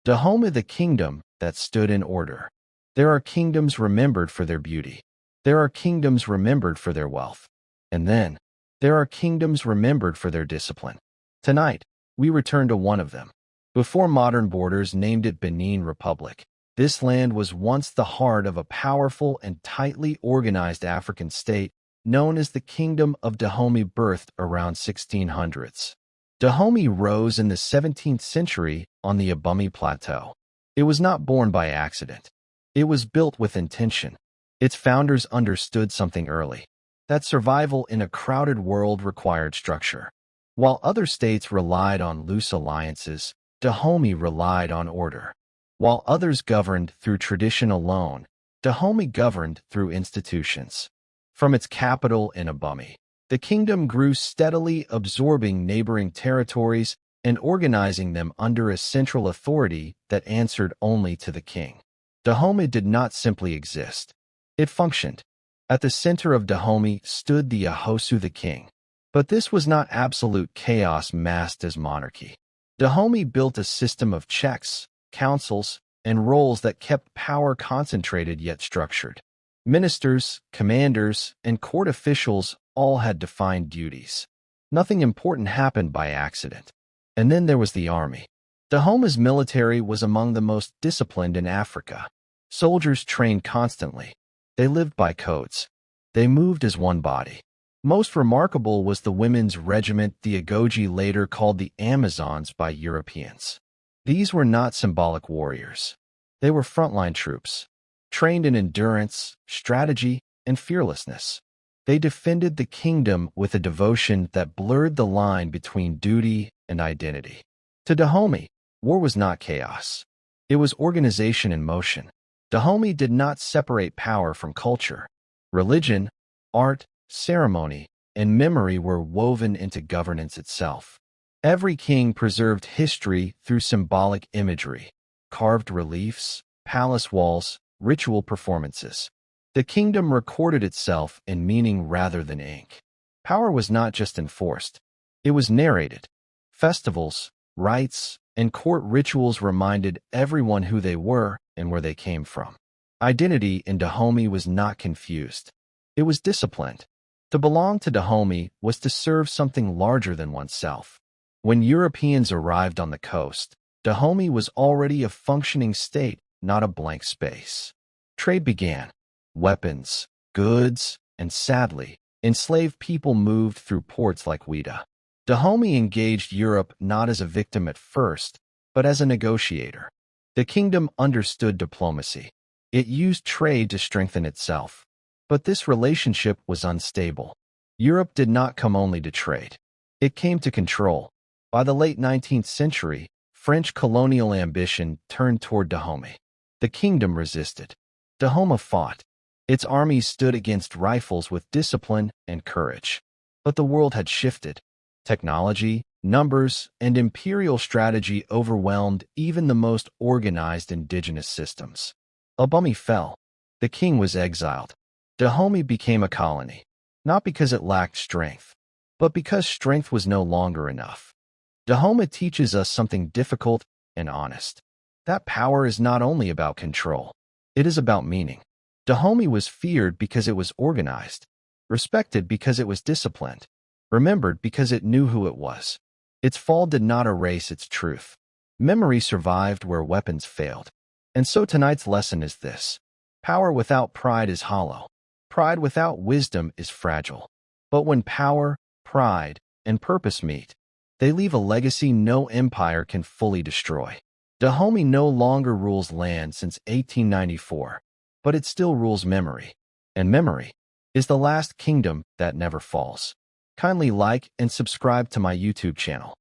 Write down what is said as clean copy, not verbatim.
Dahomey, the kingdom that stood in order. There are kingdoms remembered for their beauty. There are kingdoms remembered for their wealth. And then, there are kingdoms remembered for their discipline. Tonight, we return to one of them. Before modern borders named it Benin Republic, this land was once the heart of a powerful and tightly organized African state known as the Kingdom of Dahomey, birthed around 1600s. Dahomey rose in the 17th century on the Abomey Plateau. It was not born by accident. It was built with intention. Its founders understood something early, that survival in a crowded world required structure. While other states relied on loose alliances, Dahomey relied on order. While others governed through tradition alone, Dahomey governed through institutions. From its capital in Abomey, the kingdom grew steadily, absorbing neighboring territories and organizing them under a central authority that answered only to the king. Dahomey did not simply exist. It functioned. At the center of Dahomey stood the Agojie, the king. But this was not absolute chaos masked as monarchy. Dahomey built a system of checks, councils, and roles that kept power concentrated yet structured. Ministers, commanders, and court officials all had defined duties. Nothing important happened by accident. And then there was the army. Dahomey's military was among the most disciplined in Africa. Soldiers trained constantly. They lived by codes. They moved as one body. Most remarkable was the women's regiment, the Agojie, later called the Amazons by Europeans. These were not symbolic warriors. They were frontline troops, trained in endurance, strategy, and fearlessness. They defended the kingdom with a devotion that blurred the line between duty and identity. To Dahomey, war was not chaos. It was organization in motion. Dahomey did not separate power from culture. Religion, art, ceremony, and memory were woven into governance itself. Every king preserved history through symbolic imagery, carved reliefs, palace walls, ritual performances. The kingdom recorded itself in meaning rather than ink. Power was not just enforced. It was narrated. Festivals, rites, and court rituals reminded everyone who they were and where they came from. Identity in Dahomey was not confused. It was disciplined. To belong to Dahomey was to serve something larger than oneself. When Europeans arrived on the coast, Dahomey was already a functioning state, not a blank space. Trade began. Weapons, goods, and sadly, enslaved people moved through ports like Ouidah. Dahomey engaged Europe not as a victim at first, but as a negotiator. The kingdom understood diplomacy. It used trade to strengthen itself. But this relationship was unstable. Europe did not come only to trade. It came to control. By the late 19th century, French colonial ambition turned toward Dahomey. The kingdom resisted. Dahomey fought. Its armies stood against rifles with discipline and courage. But the world had shifted. Technology, numbers, and imperial strategy overwhelmed even the most organized indigenous systems. Abomey fell. The king was exiled. Dahomey became a colony, not because it lacked strength, but because strength was no longer enough. Dahomey teaches us something difficult and honest. That power is not only about control. It is about meaning. Dahomey was feared because it was organized, respected because it was disciplined, remembered because it knew who it was. Its fall did not erase its truth. Memory survived where weapons failed. And so tonight's lesson is this. Power without pride is hollow. Pride without wisdom is fragile. But when power, pride, and purpose meet, they leave a legacy no empire can fully destroy. Dahomey no longer rules land since 1894, but it still rules memory. And memory is the last kingdom that never falls. Kindly like and subscribe to my YouTube channel.